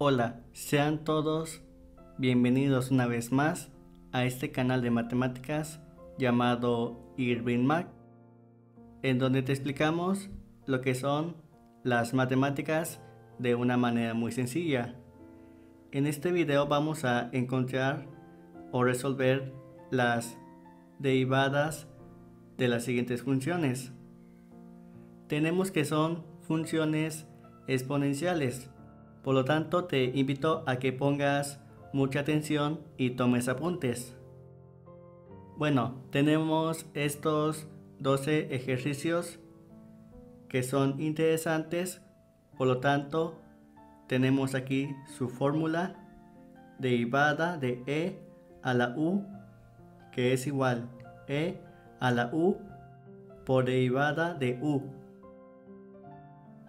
Hola, sean todos bienvenidos una vez más a este canal de matemáticas llamado Irving Mac, en donde te explicamos lo que son las matemáticas de una manera muy sencilla. En este video vamos a encontrar o resolver las derivadas de las siguientes funciones. Tenemos que son funciones exponenciales. Por lo tanto, te invito a que pongas mucha atención y tomes apuntes. Bueno, tenemos estos 12 ejercicios que son interesantes. Por lo tanto, tenemos aquí su fórmula derivada de e a la u, que es igual e a la u por derivada de u.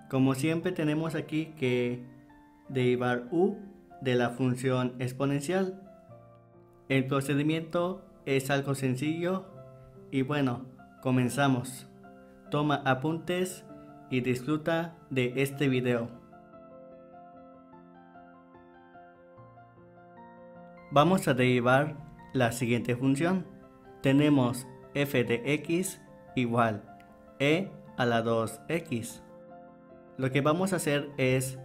Como siempre, tenemos aquí que derivar u de la función exponencial. El procedimiento es algo sencillo y bueno, comenzamos. Toma apuntes y disfruta de este video. Vamos a derivar la siguiente función. Tenemos f de x igual e a la 2x. Lo que vamos a hacer es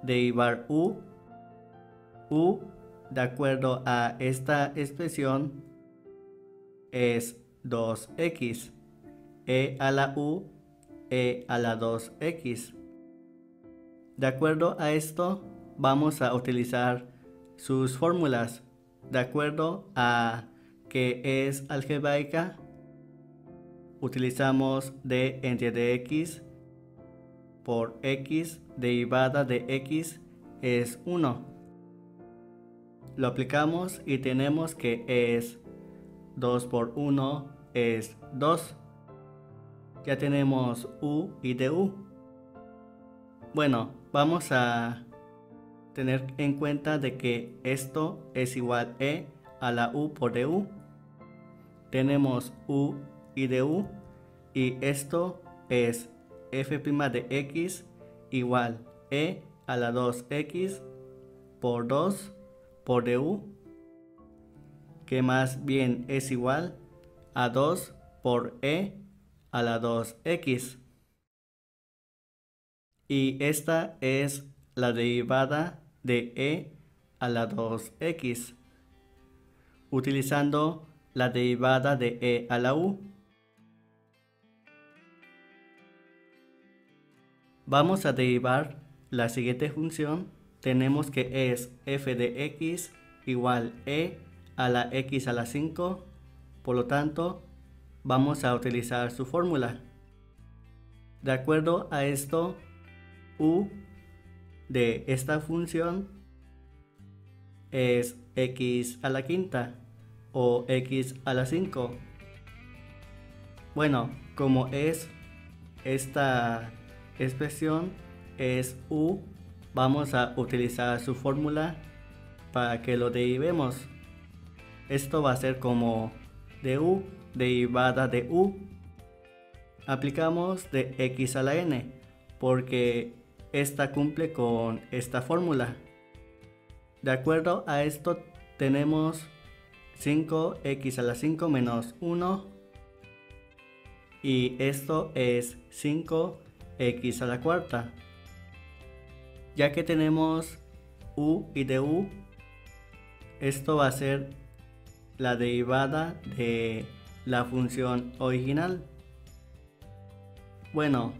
derivar u de acuerdo a esta expresión es 2x, e a la u, e a la 2x. De acuerdo a esto vamos a utilizar sus fórmulas. De acuerdo a que es algebraica, utilizamos d entre dx por x derivada de x es 1. Lo aplicamos y tenemos que es 2 por 1 es 2. Ya tenemos u y du. Bueno, vamos a tener en cuenta de que esto es igual e a la u por du. Tenemos u y du y esto es f' de x igual e a la 2x por 2 por du, que más bien es igual a 2 por e a la 2x. Y esta es la derivada de e a la 2x, utilizando la derivada de e a la u. Vamos a derivar la siguiente función. Tenemos que es f de x igual e a la x a la 5. Por lo tanto, vamos a utilizar su fórmula. De acuerdo a esto, u de esta función es x a la quinta o x a la 5. Bueno, como es esta expresión es u, vamos a utilizar su fórmula para que lo derivemos. Esto va a ser como du derivada de u. Aplicamos de x a la n porque esta cumple con esta fórmula. De acuerdo a esto tenemos 5x a la 5 menos 1 y esto es 5x a la cuarta. Ya que tenemos u y du, esto va a ser la derivada de la función original. Bueno,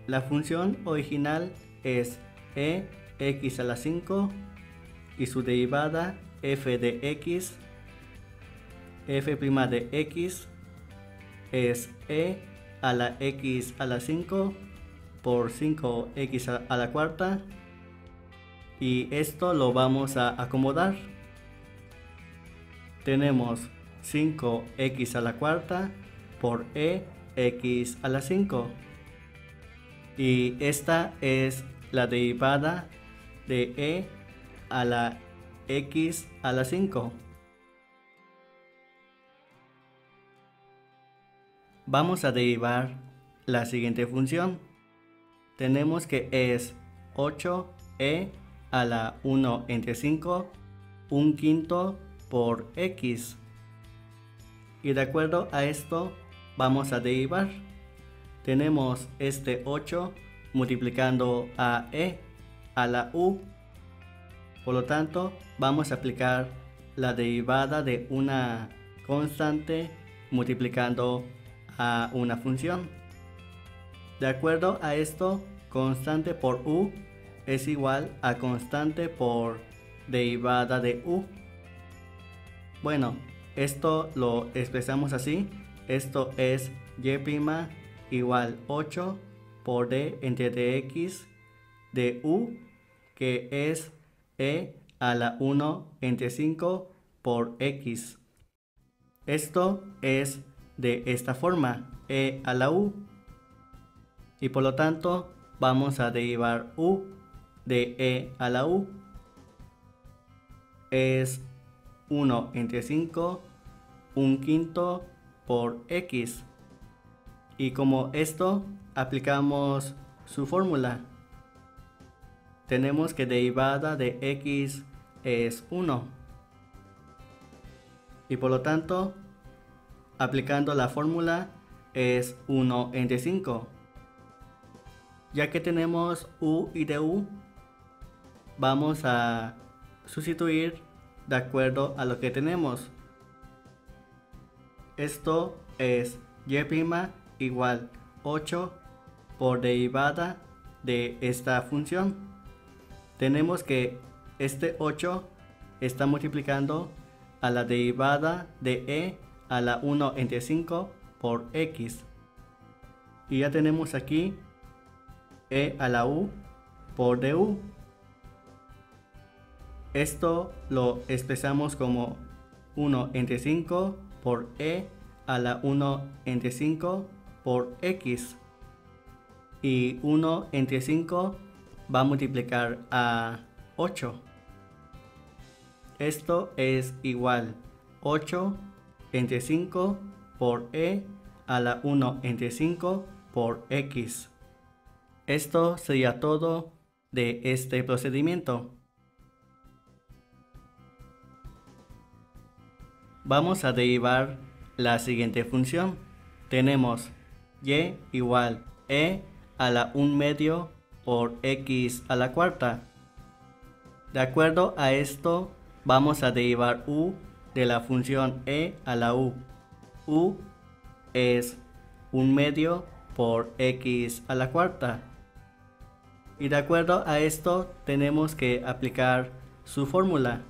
la función original es x a la 5 y su derivada f de x, f' de x es e a la x a la 5 por 5x a la cuarta, y esto lo vamos a acomodar. Tenemos 5x a la cuarta por x a la 5 y esta es la derivada de e a la x a la 5. Vamos a derivar la siguiente función. Tenemos que es 8e a la 1 entre 5, un quinto por x. Y de acuerdo a esto vamos a derivar. Tenemos este 8 multiplicando a e a la u. Por lo tanto, vamos a aplicar la derivada de una constante multiplicando a una función. De acuerdo a esto, constante por u es igual a constante por derivada de u. Bueno, esto lo expresamos así. Esto es y' igual 8 por d entre dx de u, que es e a la 1 entre 5 por x. Esto es de esta forma, e a la u. Y por lo tanto vamos a derivar u de e a la u. Es 1 entre 5, un quinto por x. Y como esto, aplicamos su fórmula. Tenemos que derivada de x es 1. Y por lo tanto, aplicando la fórmula es 1 entre 5. Ya que tenemos u y du, vamos a sustituir de acuerdo a lo que tenemos. Esto es y' igual 8 por derivada de esta función. Tenemos que este 8 está multiplicando a la derivada de e a la 1 entre 5 por x. Y ya tenemos aquí e a la u por du. Esto lo expresamos como 1 entre 5 por e a la 1 entre 5 por x. Y 1 entre 5 va a multiplicar a 8. Esto es igual 8 entre 5 por e a la 1 entre 5 por x. Esto sería todo de este procedimiento. Vamos a derivar la siguiente función. Tenemos y igual e a la 1 medio por x a la cuarta. De acuerdo a esto, vamos a derivar u de la función e a la u. U es 1 medio por x a la cuarta. Y de acuerdo a esto, tenemos que aplicar su fórmula.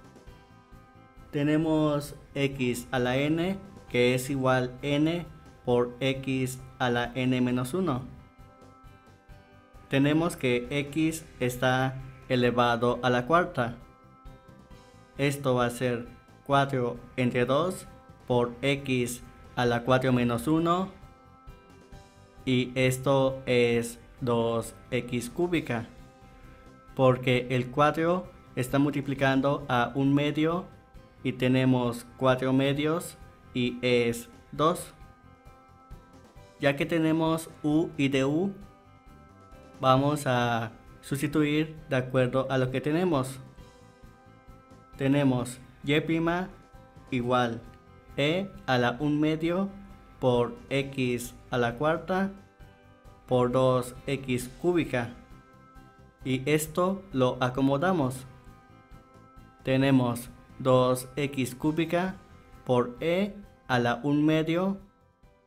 Tenemos x a la n, que es igual n por x a la n menos 1. Tenemos que x está elevado a la cuarta. Esto va a ser 4 entre 2 por x a la 4 menos 1. Y esto es 2x cúbica. Porque el 4 está multiplicando a 1 medio. Y tenemos 4 medios y es 2. Ya que tenemos u y du, vamos a sustituir de acuerdo a lo que tenemos. Tenemos y' igual e a la 1 medio por x a la cuarta por 2x cúbica. Y esto lo acomodamos. Tenemos 2x cúbica por e a la 1 medio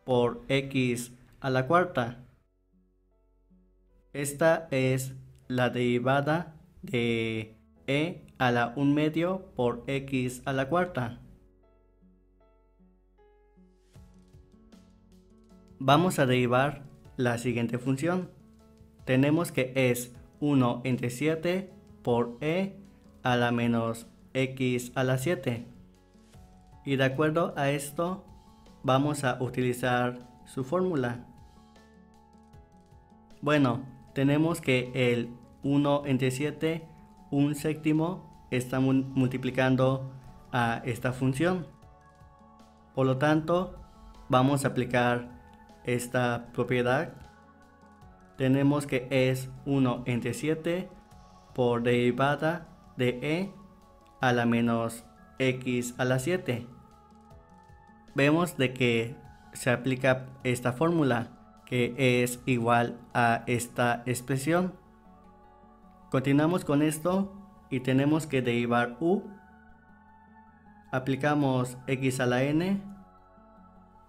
por x a la cuarta. Esta es la derivada de e a la 1 medio por x a la cuarta. Vamos a derivar la siguiente función. Tenemos que es 1 entre 7 por e a la menos x a la 7. Y de acuerdo a esto, vamos a utilizar su fórmula. Bueno, tenemos que el 1 entre 7, un séptimo, está multiplicando a esta función. Por lo tanto, vamos a aplicar esta propiedad. Tenemos que es 1 entre 7 por derivada de e a la menos x a la 7. Vemos de que se aplica esta fórmula, que es igual a esta expresión. Continuamos con esto y tenemos que derivar u. Aplicamos x a la n.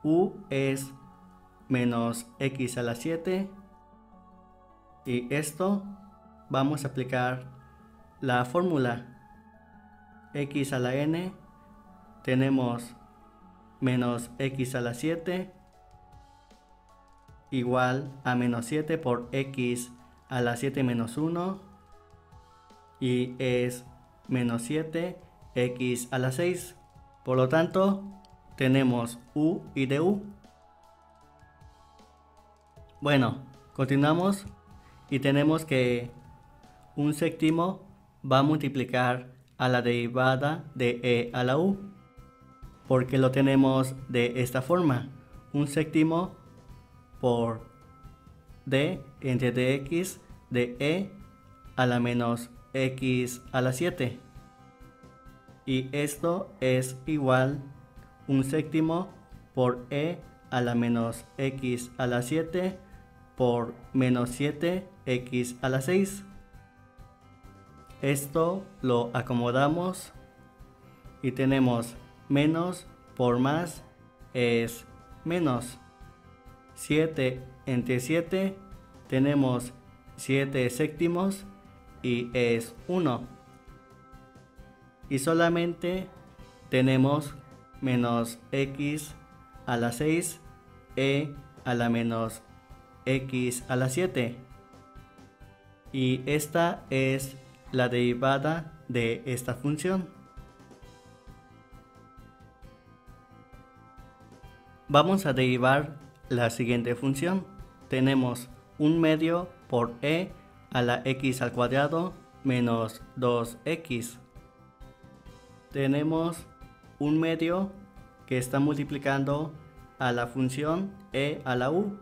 U es menos x a la 7. Y esto vamos a aplicar la fórmula x a la n. Tenemos menos x a la 7 igual a menos 7 por x a la 7 menos 1, y es menos 7 x a la 6. Por lo tanto, tenemos u y du. Bueno, continuamos y tenemos que un séptimo va a multiplicar a la derivada de e a la u, porque lo tenemos de esta forma: un séptimo por d entre dx de e a la menos x a la 7, y esto es igual un séptimo por e a la menos x a la 7 por menos 7 x a la 6. Esto lo acomodamos y tenemos menos por más es menos. 7 entre 7 tenemos 7 séptimos y es 1. Y solamente tenemos menos x a la 6 e a la menos x a la 7. Y esta es la derivada de esta función. Vamos a derivar la siguiente función. Tenemos un medio por e a la x al cuadrado menos 2x. Tenemos un medio que está multiplicando a la función e a la u.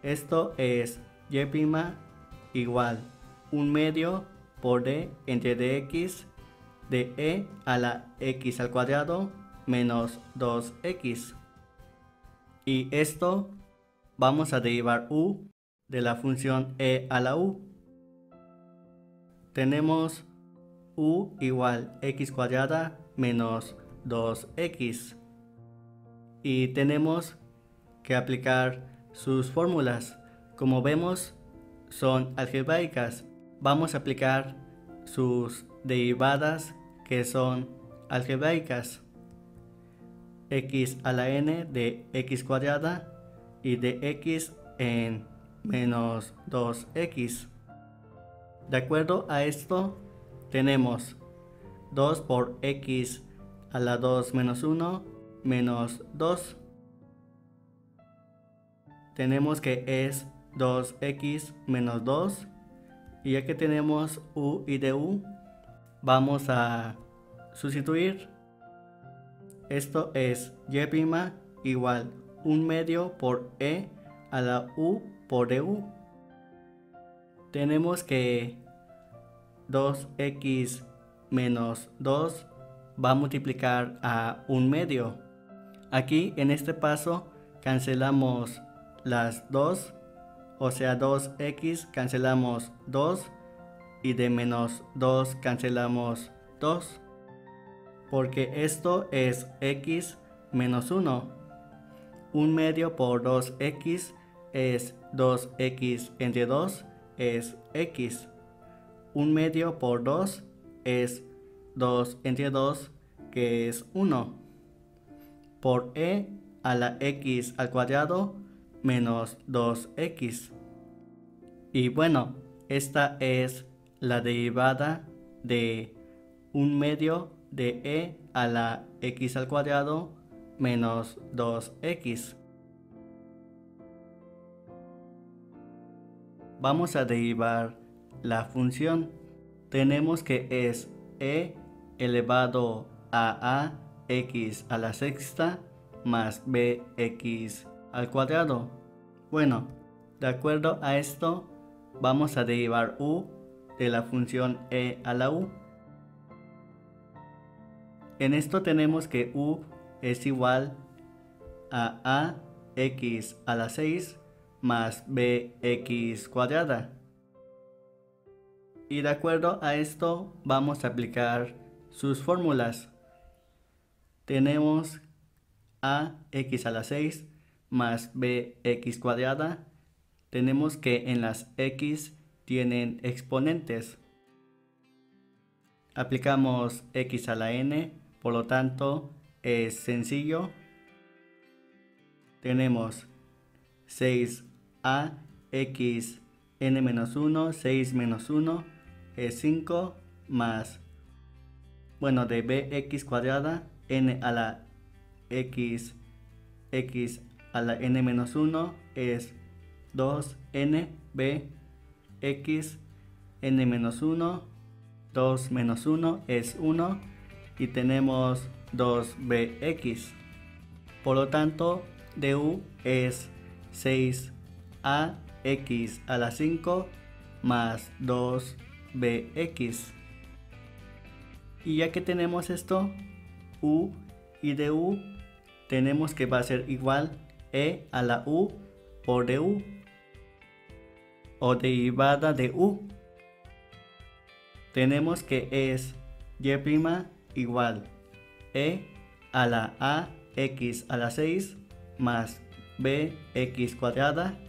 Esto es y' igual un medio por d entre dx de e a la x al cuadrado menos 2x. Y esto vamos a derivar u de la función e a la u. Tenemos u igual x cuadrada menos 2x. Y tenemos que aplicar sus fórmulas. Como vemos, son algebraicas. Vamos a aplicar sus derivadas, que son algebraicas: x a la n de x cuadrada y de x en menos 2x. De acuerdo a esto, tenemos 2 por x a la 2 menos 1 menos 2. Tenemos que es 2x menos 2, y ya que tenemos u y du, vamos a sustituir. Esto es y' igual un medio por e a la u por du. Tenemos que 2x menos 2 va a multiplicar a un medio. Aquí en este paso cancelamos las 2, o sea 2x cancelamos 2 y de menos 2 cancelamos 2, porque esto es x menos 1. Un medio por 2x es 2x entre 2 es x. Un medio por 2 es 2 entre 2, que es 1. Por e a la x al cuadrado menos 2x. Y bueno, esta es la derivada de un medio de e a la x al cuadrado menos 2x. Vamos a derivar la función. Tenemos que es e elevado a x a la sexta más bx al cuadrado. Bueno, de acuerdo a esto, vamos a derivar u de la función e a la u. En esto tenemos que u es igual a x a la 6 más bx cuadrada. Y de acuerdo a esto vamos a aplicar sus fórmulas. Tenemos a x a la 6 más bx cuadrada. Tenemos que en las x tienen exponentes. Aplicamos x a la n, por lo tanto es sencillo. Tenemos 6a x n menos 1, 6 menos 1 es 5 más, de bx cuadrada, n a la x a la n menos 1 es 2n b x n menos 1, 2 menos 1 es 1 y tenemos 2bx. Por lo tanto, du es 6ax a la 5 más 2bx. Y ya que tenemos esto, u y du, tenemos que va a ser igual e a la u por du, o derivada de u. Tenemos que es y' igual e a la ax a la 6 más bx cuadrada,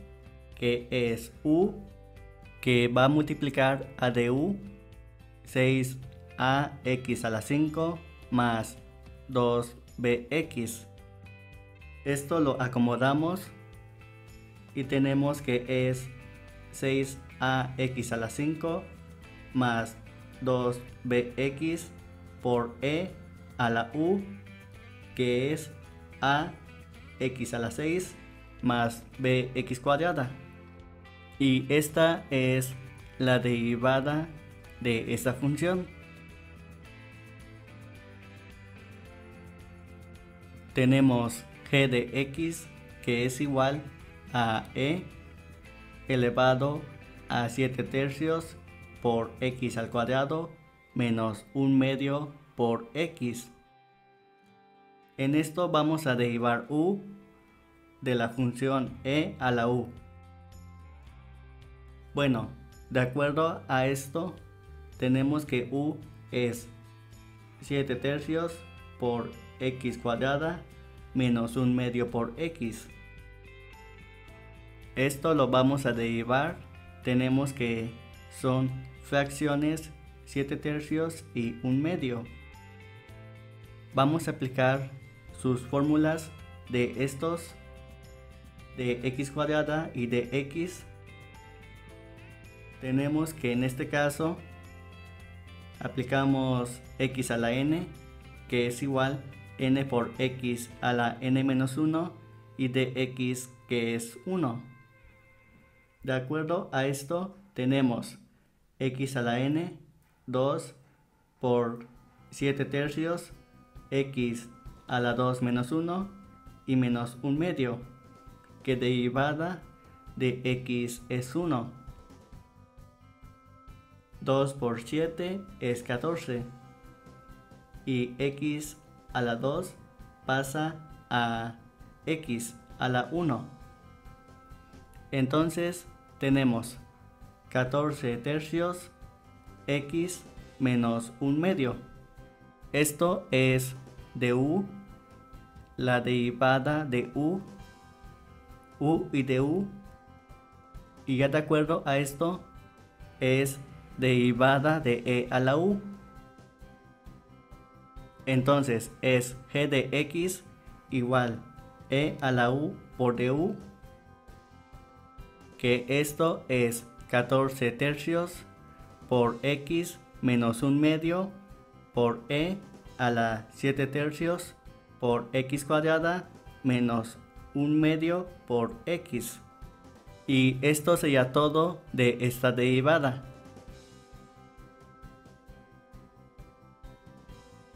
que es u, que va a multiplicar a du, 6ax a la 5 más 2bx. Esto lo acomodamos y tenemos que es 6ax a la 5 más 2bx por e a la u, que es ax a la 6 más bx cuadrada. Y esta es la derivada de esta función. Tenemos g de x, que es igual a e elevado a 7 tercios por x al cuadrado menos 1/2 por x. En esto vamos a derivar u de la función e a la u. De acuerdo a esto, tenemos que u es 7 tercios por x cuadrada menos 1/2 por x. Esto lo vamos a derivar. Tenemos que son fracciones 7 tercios y 1/2. Vamos a aplicar sus fórmulas de estos, de x cuadrada y de x. Tenemos que en este caso aplicamos x a la n, que es igual n por x a la n menos 1 y de x, que es 1. De acuerdo a esto tenemos x a la n, 2 por 7 tercios, x a la 2 menos 1 y menos 1/2, que derivada de x es 1. 2 por 7 es 14 y x a la 2 pasa a x a la 1. Entonces tenemos 14 tercios x menos 1/2. Esto es de u, la derivada de u y de u. Y ya de acuerdo a esto es derivada de e a la u. Entonces es g de x igual e a la u por du, que esto es 14 tercios por x menos 1/2 por e a la 7 tercios por x cuadrada menos 1/2 por x. Y esto sería todo de esta derivada.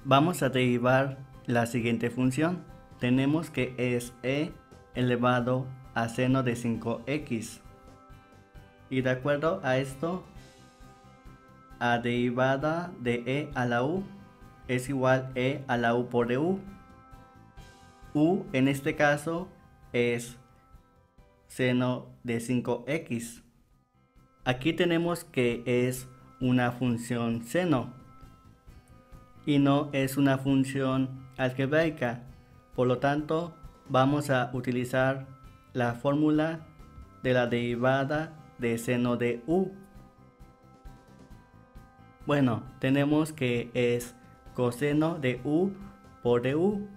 Vamos a derivar la siguiente función. Tenemos que es e elevado a seno de 5x. Y de acuerdo a esto, a derivada de e a la u es igual a e a la u por du. U en este caso es seno de 5x. Aquí tenemos que es una función seno y no es una función algebraica. Por lo tanto, vamos a utilizar la fórmula de la derivada de seno de u. Bueno, tenemos que es coseno de u por du.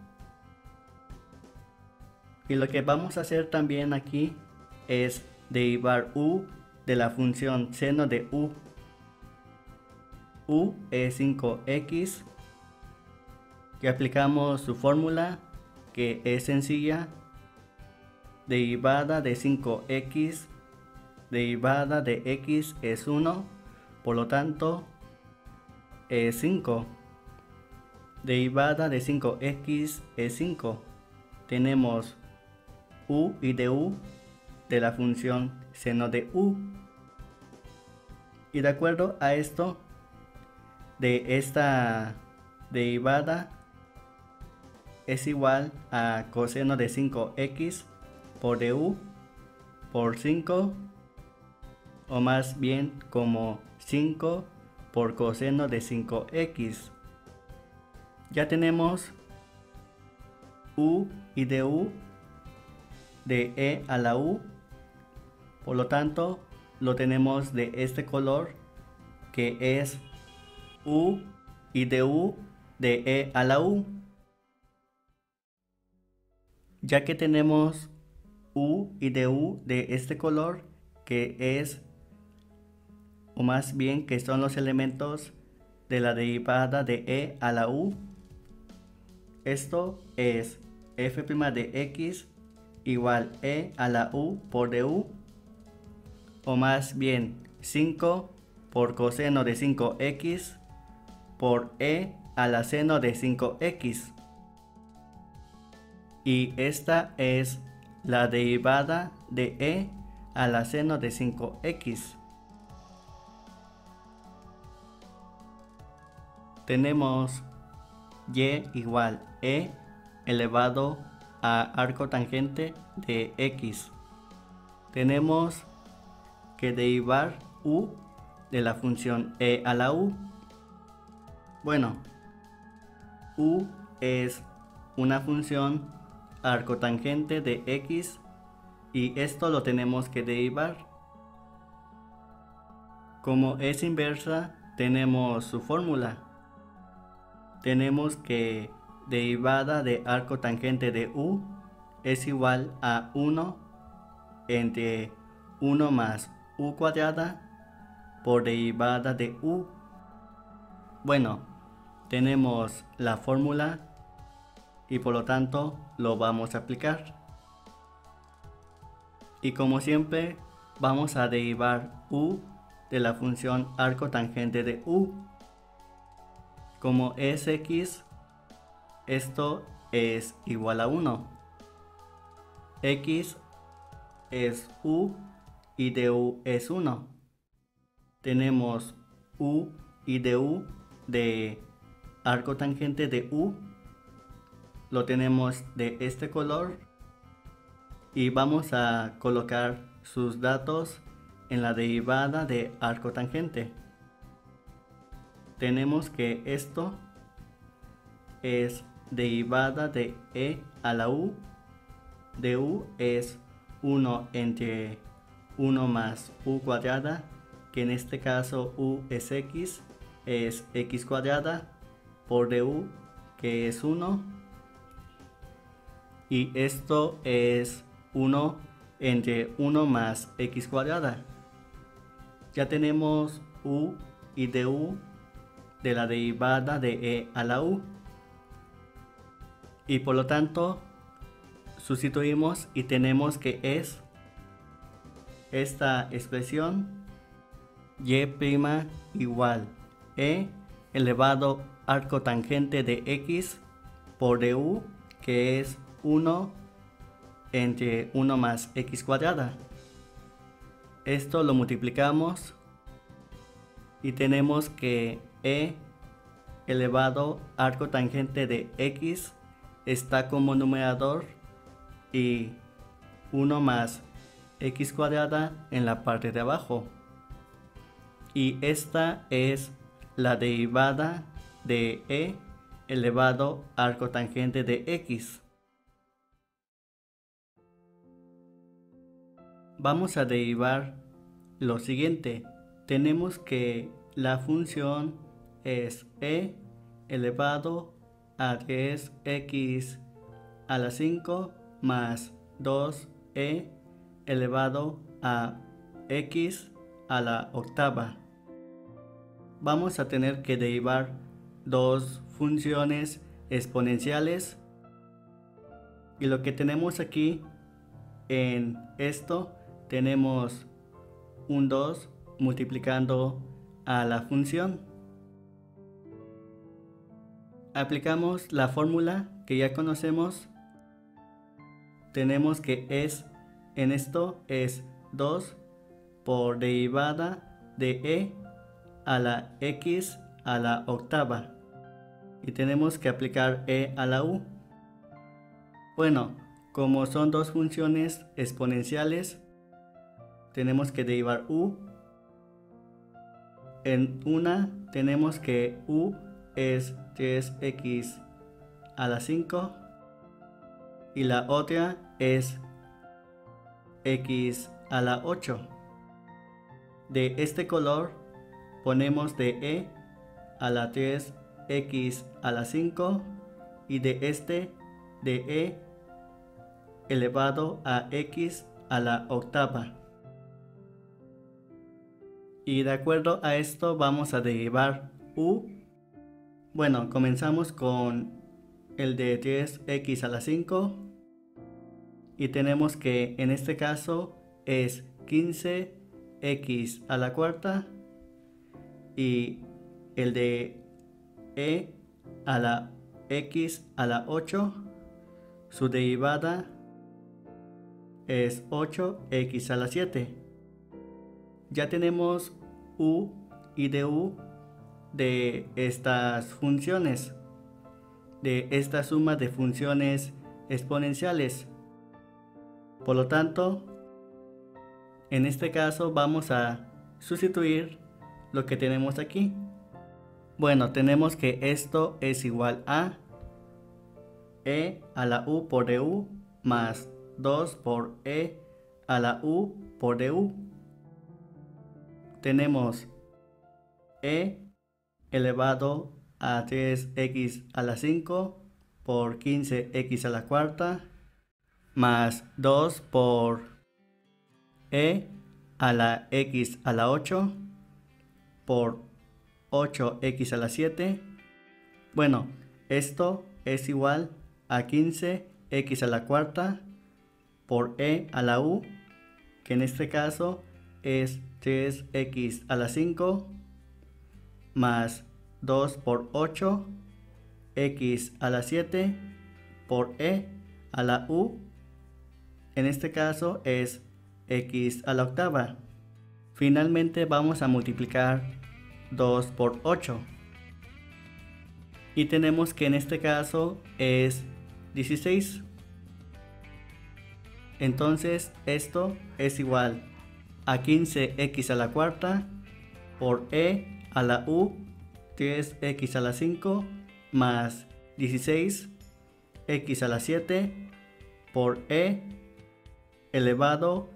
Y lo que vamos a hacer también aquí es derivar u de la función seno de u. U es 5x, que aplicamos su fórmula, que es sencilla. Derivada de 5x, derivada de x es 1, por lo tanto es 5. Derivada de 5x es 5. Tenemos u y du de la función seno de u. Y de acuerdo a esto, de esta derivada es igual a coseno de 5x por du por 5, o más bien como 5 por coseno de 5x. Ya tenemos u y du de e a la u, por lo tanto lo tenemos de este color, que es u y du de e a la u. Ya que tenemos u y du de este color, que es, o más bien que son los elementos de la derivada de e a la u, esto es f' de x igual e a la u por du, o más bien 5 por coseno de 5x por e a la seno de 5x. Y esta es la derivada de e a la seno de 5x. Tenemos y igual e elevado a arco tangente de x. Tenemos que derivar u de la función e a la u. Bueno, u es una función arco tangente de x y esto lo tenemos que derivar. Como es inversa, tenemos su fórmula. Tenemos que derivada de arco tangente de u es igual a 1 entre 1 más u cuadrada por derivada de u. Bueno, tenemos la fórmula y por lo tanto lo vamos a aplicar. Y como siempre, vamos a derivar u de la función arco tangente de u. Como es x, esto es igual a 1. X es u y du es 1. Tenemos u y du de arco tangente de u. Lo tenemos de este color. Y vamos a colocar sus datos en la derivada de arco tangente. Tenemos que esto es derivada de e a la u. De u es 1 entre 1 más u cuadrada, que en este caso u es x cuadrada, por du, que es 1. Y esto es 1 entre 1 más x cuadrada. Ya tenemos u y du de la derivada de e a la u. Y por lo tanto, sustituimos y tenemos que es esta expresión y' igual e elevado arco tangente de x por du, que es 1 entre 1 más x cuadrada. Esto lo multiplicamos y tenemos que e elevado arco tangente de x está como numerador y 1 más x cuadrada en la parte de abajo. Y esta es la derivada de e elevado arco tangente de x. Vamos a derivar lo siguiente. Tenemos que la función es e elevado a 10x a la 5 más 2e elevado a x a la octava. Vamos a tener que derivar dos funciones exponenciales y lo que tenemos aquí en esto tenemos un 2 multiplicando a la función. Aplicamos la fórmula que ya conocemos. Tenemos que en esto es 2 por derivada de e a la x a la octava. Y tenemos que aplicar e a la u. Bueno, como son dos funciones exponenciales, tenemos que derivar u. En una tenemos que u es 3x a la 5 y la otra es x a la 8. De este color ponemos de e a la 3x a la 5 y de este de e elevado a x a la octava. Y de acuerdo a esto vamos a derivar u. Bueno, comenzamos con el de 3x a la 5 y tenemos que en este caso es 15x a la cuarta y el de e a la x a la 8, su derivada es 8x a la 7. Ya tenemos u y du de estas funciones, de esta suma de funciones exponenciales. Por lo tanto, en este caso vamos a sustituir lo que tenemos aquí. Bueno, tenemos que esto es igual a e a la u por du más 2 por e a la u por du. Tenemos e elevado a 3x a la 5 por 15x a la cuarta más 2 por e a la x a la 8 por 8x a la 7. Bueno, esto es igual a 15x a la cuarta por e a la u, que en este caso es 3x a la 5 más 2 por 8 x a la 7 por e a la u, en este caso es x a la octava. Finalmente vamos a multiplicar 2 por 8 y tenemos que en este caso es 16. Entonces esto es igual a 15x a la cuarta por e a la u, 3x a la 5 más 16x a la 7 por e elevado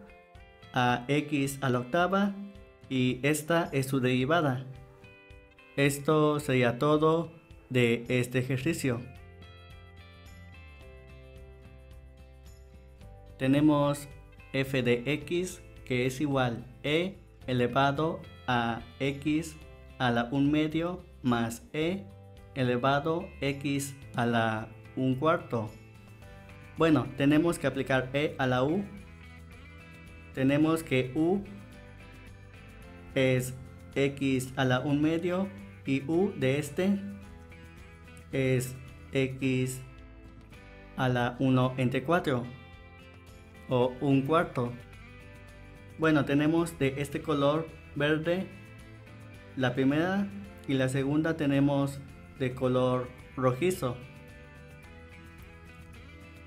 a x a la octava, y esta es su derivada. Esto sería todo de este ejercicio. Tenemos f de x que es igual e elevado a x a la 1 medio más e elevado x a la 1 cuarto. Bueno, tenemos que aplicar e a la u. Tenemos que u es x a la 1 medio y u de este es x a la 1 entre 4 o 1 cuarto. Bueno, tenemos de este color verde la primera y la segunda tenemos de color rojizo.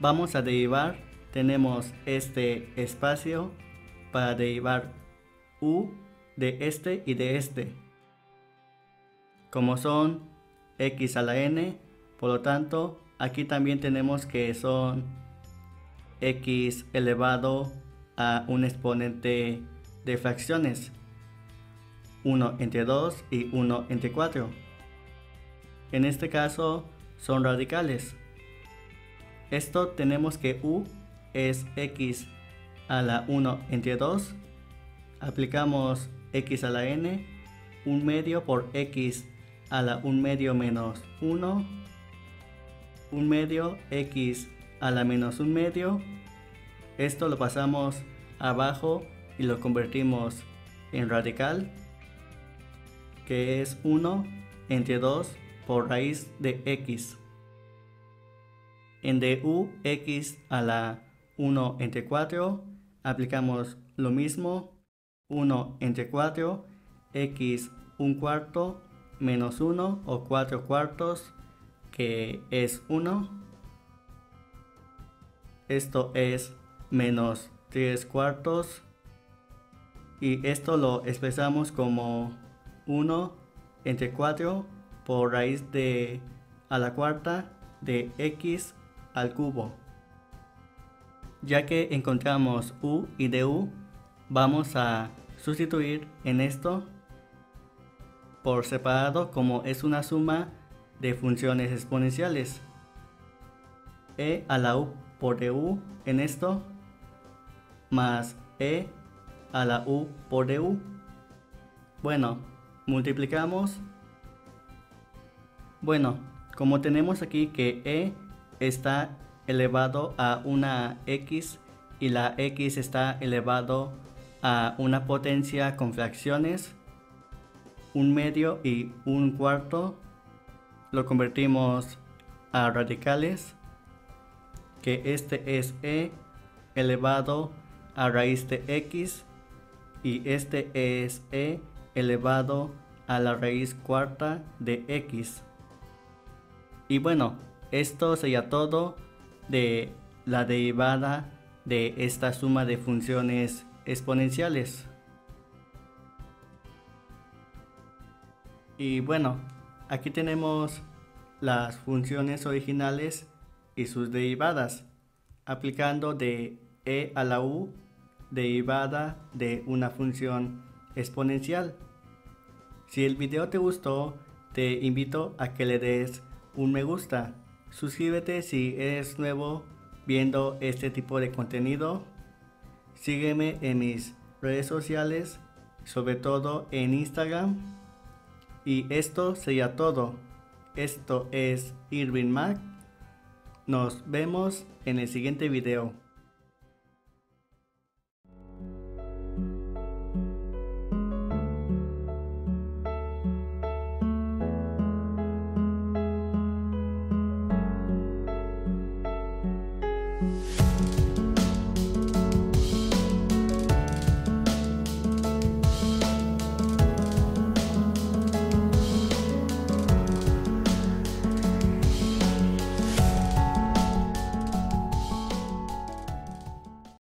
Vamos a derivar, tenemos este espacio para derivar u de este y de este. Como son x a la n, por lo tanto aquí también tenemos que son x elevado a un exponente de fracciones, 1 entre 2 y 1 entre 4. En este caso son radicales. Esto tenemos que u es x a la 1 entre 2. Aplicamos x a la n, 1 medio por x a la 1 medio menos 1, 1 medio x a la menos 1 medio. Esto lo pasamos abajo y lo convertimos en radical, que es 1 entre 2 por raíz de x. En du x a la 1 entre 4 aplicamos lo mismo, 1 entre 4, x 1 cuarto menos 1 o 4 cuartos, que es 1. Esto es menos 3 cuartos. Y esto lo expresamos como 1 entre 4 por raíz de a la cuarta de x al cubo. Ya que encontramos u y du, vamos a sustituir en esto por separado, como es una suma de funciones exponenciales. E a la u por du en esto, más e a la u por du. Bueno, multiplicamos. Bueno, como tenemos aquí que e está elevado a una x y la x está elevado a una potencia con fracciones, 1 medio y 1 cuarto, lo convertimos a radicales, que este es e elevado a raíz de x y este es e elevado a la raíz cuarta de x. Y bueno, esto sería todo de la derivada de esta suma de funciones exponenciales. Y bueno, aquí tenemos las funciones originales y sus derivadas, aplicando de e a la u, derivada de una función exponencial. Si el video te gustó, te invito a que le des un me gusta. Suscríbete si eres nuevo viendo este tipo de contenido. Sígueme en mis redes sociales, sobre todo en Instagram. Y esto sería todo. Esto es Irving Mac. Nos vemos en el siguiente video.